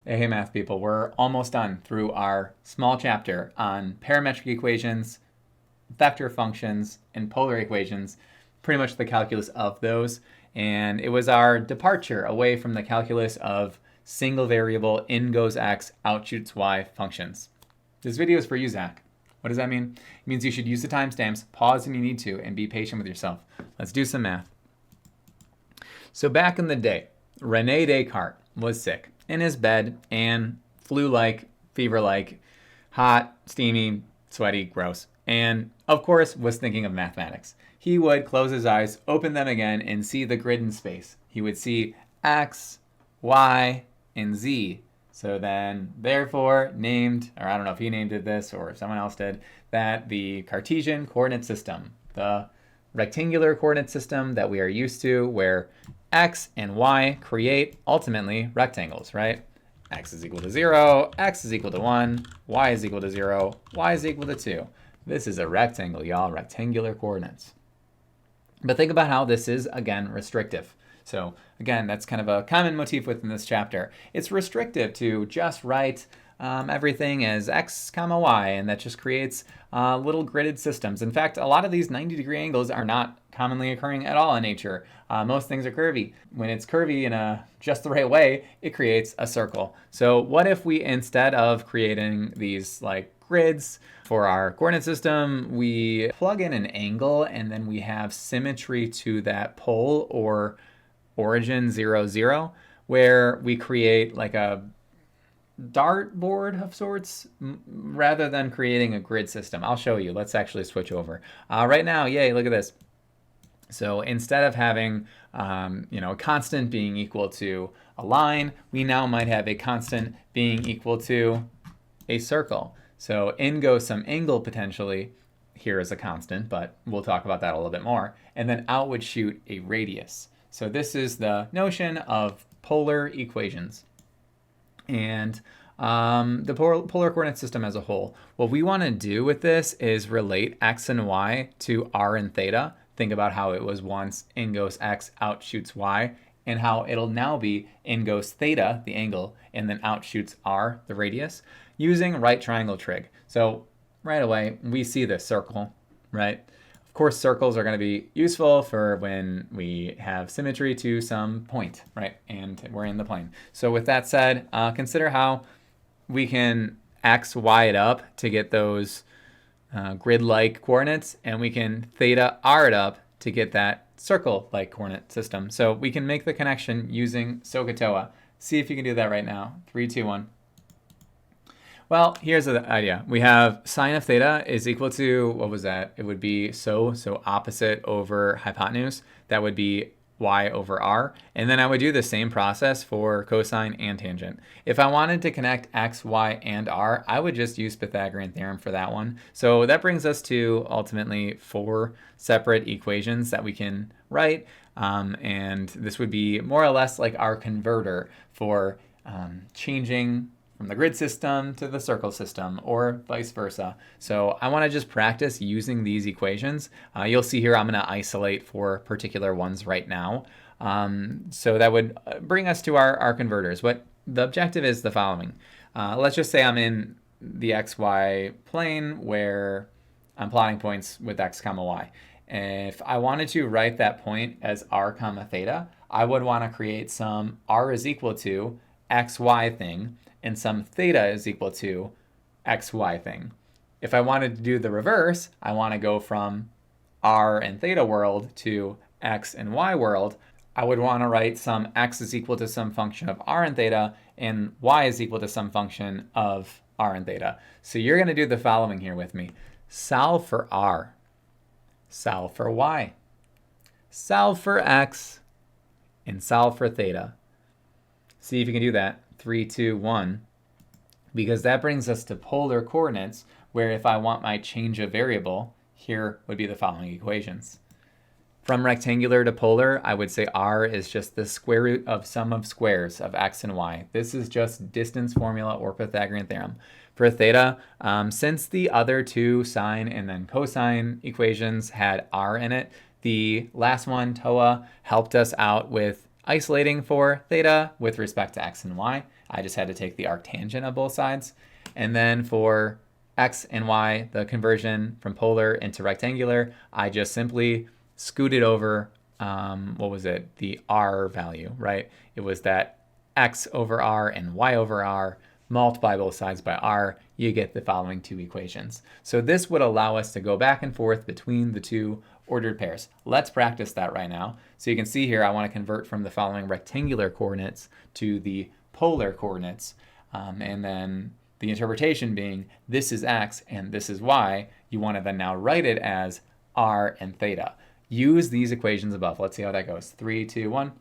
Hey math people, we're almost done through our small chapter on parametric equations, vector functions, and polar equations, pretty much the calculus of those. And it was our departure away from the calculus of single variable in goes x, out shoots y functions. This video is for you, Zach. What does that mean? It means you should use the timestamps, pause when you need to, and be patient with yourself. Let's do some math. So back in the day, Rene Descartes was sick in his bed and flu-like, fever-like, hot, steamy, sweaty, gross. And of course was thinking of mathematics. He would close his eyes, open them again, and see the grid in space. He would see x, y, and z. So then, therefore, named, or I don't know if he named it this or if someone else did, that the Cartesian coordinate system, the rectangular coordinate system that we are used to, where x and y create ultimately rectangles, right? X is equal to 0, x is equal to 1, y is equal to 0, y is equal to 2. This is a rectangle, y'all, rectangular coordinates. But think about how this is, again, restrictive. So again, that's kind of a common motif within this chapter. It's restrictive to just write everything as x comma y, and that just creates little gridded systems. In fact, a lot of these 90-degree angles are not commonly occurring at all in nature. Most things are curvy. When it's curvy in just the right way, it creates a circle. So what if we, instead of creating these like grids for our coordinate system, we plug in an angle and then we have symmetry to that pole or origin 0, 0, where we create like a dartboard of sorts rather than creating a grid system. I'll show you. Let's actually switch over. Right now, yay, look at this. So instead of having a constant being equal to a line, we now might have a constant being equal to a circle. So in goes some angle potentially. Here is a constant, but we'll talk about that a little bit more. And then out would shoot a radius. So this is the notion of polar equations. And the polar coordinate system as a whole. What we want to do with this is relate x and y to r and theta. Think about how it was once in goes x, out shoots y, and how it'll now be in goes theta, the angle, and then out shoots r, the radius, using right triangle trig. So right away, we see this circle, right? Of course, circles are going to be useful for when we have symmetry to some point, right? And we're in the plane. So with that said, consider how we can x, y it up to get those grid-like coordinates, and we can theta r it up to get that circle-like coordinate system. So we can make the connection using SOHCAHTOA. See if you can do that right now. 3, 2, 1. Well, here's the idea. We have sine of theta is equal to, what was that? It would be so opposite over hypotenuse. That would be y over r. And then I would do the same process for cosine and tangent. If I wanted to connect x, y, and r, I would just use Pythagorean theorem for that one. So that brings us to ultimately 4 separate equations that we can write. And this would be more or less like our converter for changing from the grid system to the circle system, or vice versa. So I want to just practice using these equations. You'll see here I'm going to isolate 4 particular ones right now. So that would bring us to our converters. But the objective is the following. Let's just say I'm in the xy plane where I'm plotting points with x comma y. If I wanted to write that point as r comma theta, I would want to create some r is equal to xy thing, and some theta is equal to xy thing. If I wanted to do the reverse, I want to go from r and theta world to x and y world. I would want to write some x is equal to some function of r and theta, and y is equal to some function of r and theta. So you're going to do the following here with me. Solve for r. Solve for y. Solve for x. And solve for theta. See if you can do that. 3, 2, 1, because that brings us to polar coordinates, where if I want my change of variable, here would be the following equations. From rectangular to polar, I would say r is just the square root of sum of squares of x and y. This is just distance formula or Pythagorean theorem. For theta, since the other 2 sine and then cosine equations had r in it, the last one, TOA, helped us out with isolating for theta with respect to x and y. I just had to take the arctangent of both sides. And then for x and y, the conversion from polar into rectangular, I just simply scooted over, what was it? The r value, right? It was that x over r and y over r, multiply both sides by r, you get the following two equations. So this would allow us to go back and forth between the two ordered pairs. Let's practice that right now. So you can see here, I want to convert from the following rectangular coordinates to the polar coordinates. And then the interpretation being, this is x and this is y. You want to then now write it as r and theta. Use these equations above. Let's see how that goes. 3, 2, 1.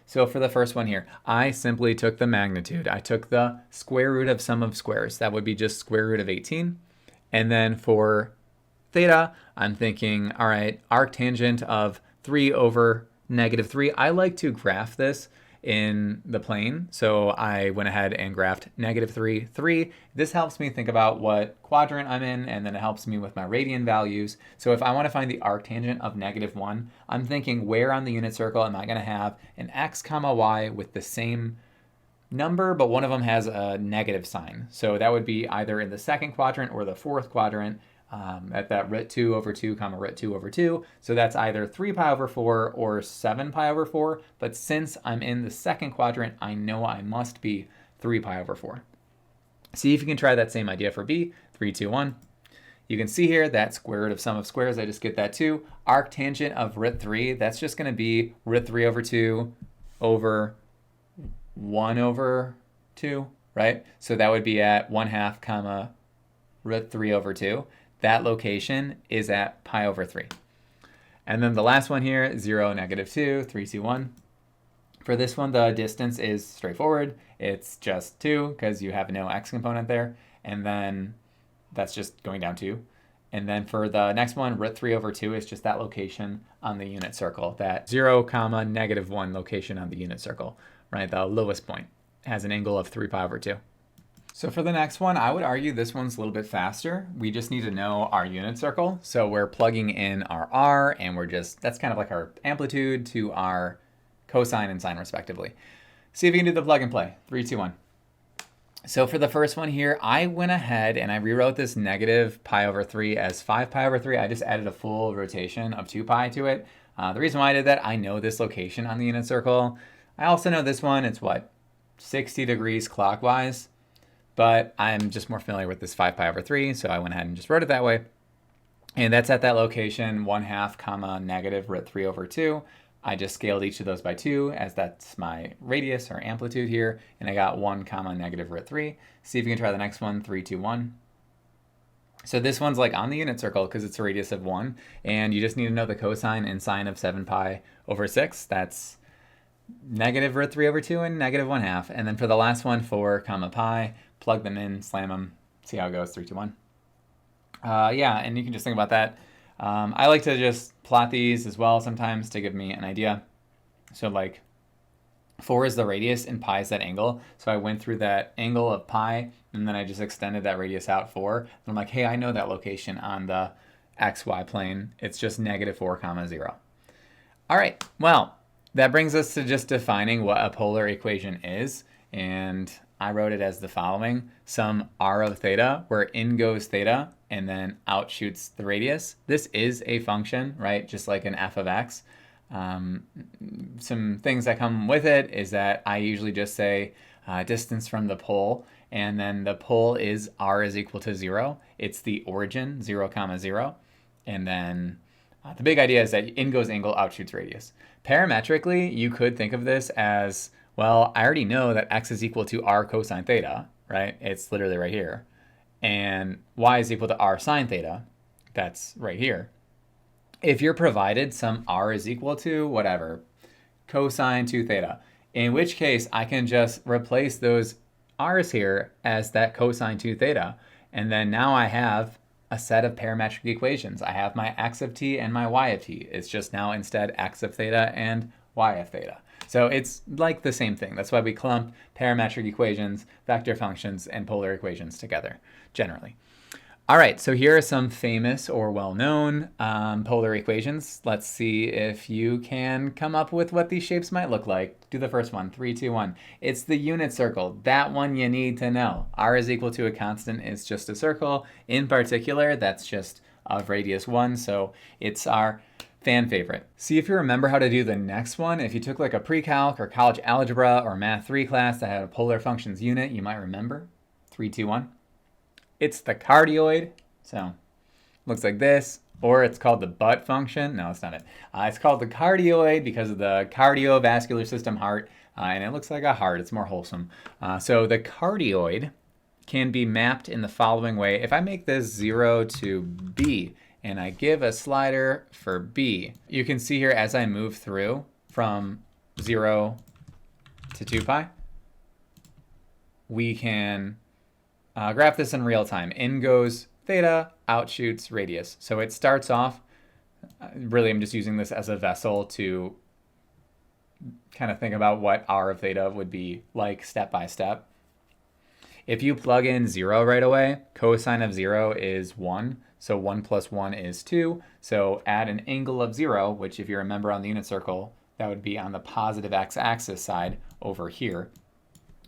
So for the first one here, I simply took the magnitude. I took the square root of sum of squares. That would be just square root of 18. And then for theta, I'm thinking, all right, arctangent of 3 over negative 3. I like to graph this in the plane. So I went ahead and graphed negative 3, 3. This helps me think about what quadrant I'm in, and then it helps me with my radian values. So if I want to find the arctangent of negative 1, I'm thinking where on the unit circle am I going to have an x comma y with the same number, but one of them has a negative sign. So that would be either in the second quadrant or the fourth quadrant. At that root 2 over 2 comma root 2 over 2. So that's either 3 pi over 4 or 7 pi over 4. But since I'm in the second quadrant, I know I must be 3 pi over 4. See if you can try that same idea for b. 3, 2, 1. You can see here that square root of sum of squares, I just get that 2. Arctangent of root 3, that's just going to be root 3 over 2 over 1 over 2, right? So that would be at 1/2 comma root 3 over 2. That location is at pi over 3. And then the last one here, 0, negative 2, 3, 2, 1. For this one, the distance is straightforward. It's just 2 because you have no x component there. And then that's just going down 2. And then for the next one, root 3 over 2 is just that location on the unit circle, that 0, comma, negative 1 location on the unit circle, right? The lowest point has an angle of 3 pi over 2. So for the next one, I would argue this one's a little bit faster. We just need to know our unit circle. So we're plugging in our r, and that's kind of like our amplitude to our cosine and sine respectively. See if you can do the plug and play. 3, 2, 1. So for the first one here, I went ahead and I rewrote this negative pi over 3 as 5 pi over 3. I just added a full rotation of 2 pi to it. The reason why I did that, I know this location on the unit circle. I also know this one, it's what, 60 degrees clockwise. But I'm just more familiar with this 5 pi over 3, so I went ahead and just wrote it that way. And that's at that location, 1/2 comma negative root 3 over 2. I just scaled each of those by 2, as that's my radius or amplitude here, and I got 1 comma negative root 3. See if you can try the next one, 3, 2, 1. So this one's like on the unit circle because it's a radius of 1, and you just need to know the cosine and sine of 7 pi over 6. That's negative root 3 over 2 and negative 1/2. And then for the last one, 4 comma pi, plug them in, slam them, see how it goes, 3, 2, 1. Yeah, and you can just think about that. I like to just plot these as well sometimes to give me an idea. So like 4 is the radius and pi is that angle. So I went through that angle of pi and then I just extended that radius out 4. And I'm like, hey, I know that location on the xy plane. It's just negative 4 comma 0. All right, well, that brings us to just defining what a polar equation is. And I wrote it as the following: some r of theta, where in goes theta, and then out shoots the radius. This is a function, right? Just like an f of x. Some things that come with it is that I usually just say distance from the pole, and then the pole is r is equal to 0. It's the origin, 0 comma 0. And then the big idea is that in goes angle, out shoots radius. Parametrically, you could think of this as, well, I already know that x is equal to r cosine theta, right? It's literally right here. And y is equal to r sine theta. That's right here. If you're provided some r is equal to whatever, cosine 2 theta, in which case I can just replace those r's here as that cosine 2 theta. And then now I have a set of parametric equations. I have my x of t and my y of t. It's just now instead x of theta and y of theta. So it's like the same thing. That's why we clump parametric equations, vector functions, and polar equations together, generally. All right, so here are some famous or well-known polar equations. Let's see if you can come up with what these shapes might look like. Do the first one, 3, 2, 1. It's the unit circle. That one you need to know. R is equal to a constant is just a circle. In particular, that's just of radius 1, so it's our fan favorite. See if you remember how to do the next one. If you took like a pre-calc or college algebra or math 3 class that had a polar functions unit, you might remember. 3, 2, 1. It's the cardioid, so looks like this, or it's called the butt function. No, it's not it. It's called the cardioid because of the cardiovascular system, heart, and it looks like a heart. It's more wholesome. So the cardioid can be mapped in the following way. If I make this 0 to b, and I give a slider for b, you can see here as I move through from 0 to 2 pi, we can graph this in real time. In goes theta, out shoots radius. So it starts off, really I'm just using this as a vessel to kind of think about what r of theta would be like step by step. If you plug in 0 right away, cosine of 0 is 1. So 1 plus 1 is 2. So add an angle of 0, which if you remember on the unit circle, that would be on the positive x-axis side over here.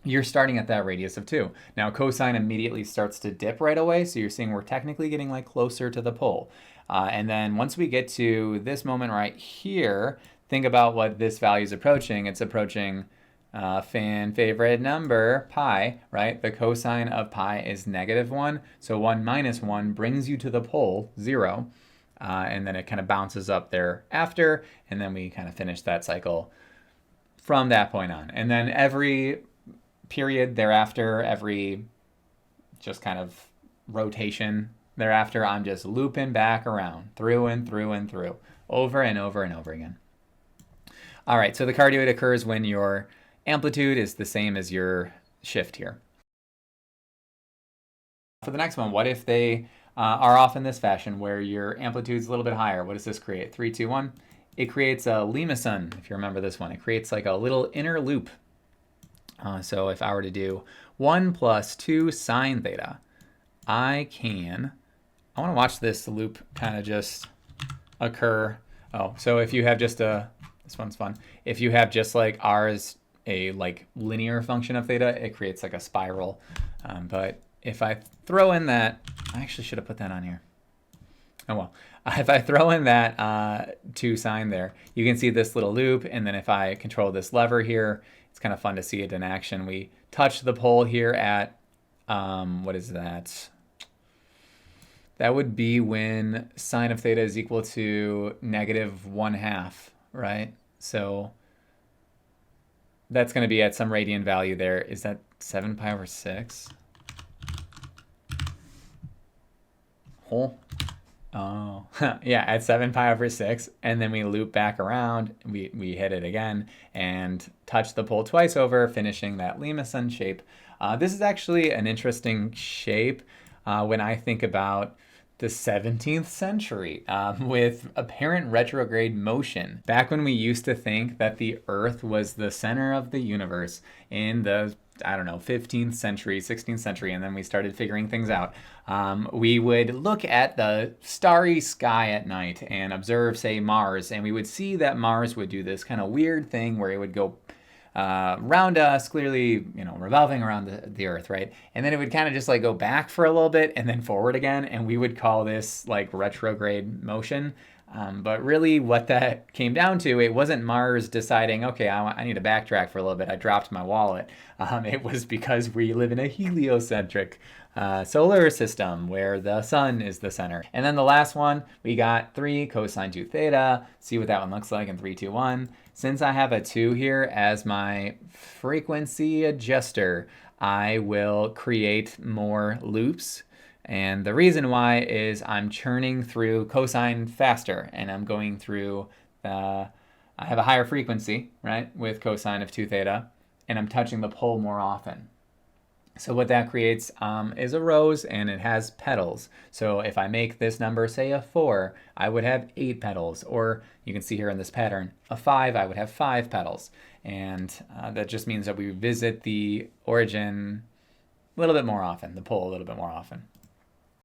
You're starting at that radius of 2. Now cosine immediately starts to dip right away, so you're seeing we're technically getting like closer to the pole. And then once we get to this moment right here, think about what this value is approaching. It's approaching fan favorite number, pi, right? The cosine of pi is -1, so 1 minus 1 brings you to the pole, 0. And then it kind of bounces up there after, and then we kind of finish that cycle from that point on. And then every period thereafter, every just kind of rotation thereafter, I'm just looping back around through and through and through over and over and over again. All right, so the cardioid occurs when your amplitude is the same as your shift here. For the next one, what if they are off in this fashion where your amplitude is a little bit higher? What does this create? 3, 2, 1. It creates a limaçon, if you remember this one. It creates like a little inner loop. So if I were to do 1 plus 2 sine theta, I want to watch this loop kind of just occur. Oh, so if you have just this one's fun. If you have just like r is a like linear function of theta, it creates like a spiral. But if I throw in that, I actually should have put that on here. Oh well, if I throw in that 2 sine there, you can see this little loop, and then if I control this lever here, it's kind of fun to see it in action. We touch the pole here at, what is that? That would be when sine of theta is equal to -1/2, right? So that's going to be at some radian value there. Is that 7 pi over 6? Oh, yeah, at 7 pi over 6, and then we loop back around, we hit it again, and touch the pole twice over, finishing that limaçon shape. This is actually an interesting shape when I think about the 17th century with apparent retrograde motion. Back when we used to think that the Earth was the center of the universe in the 15th century, 16th century, and then we started figuring things out. We would look at the starry sky at night and observe, say, Mars, and we would see that Mars would do this kind of weird thing where it would go around us, clearly, revolving around the Earth, right? And then it would kind of just like go back for a little bit and then forward again, and we would call this like retrograde motion. But really what that came down to, it wasn't Mars deciding, okay, I need to backtrack for a little bit. I dropped my wallet. It was because we live in a heliocentric solar system where the sun is the center. And then the last one, we got 3 cosine 2 theta. See what that one looks like in 3, 2, 1. Since I have a 2 here as my frequency adjuster, I will create more loops. And the reason why is I'm churning through cosine faster, and I'm going through, I have a higher frequency, right, with cosine of 2 theta, and I'm touching the pole more often. So what that creates is a rose, and it has petals. So if I make this number, say, a 4, I would have 8 petals. Or you can see here in this pattern, a 5, I would have 5 petals. And that just means that we visit the origin a little bit more often, the pole a little bit more often.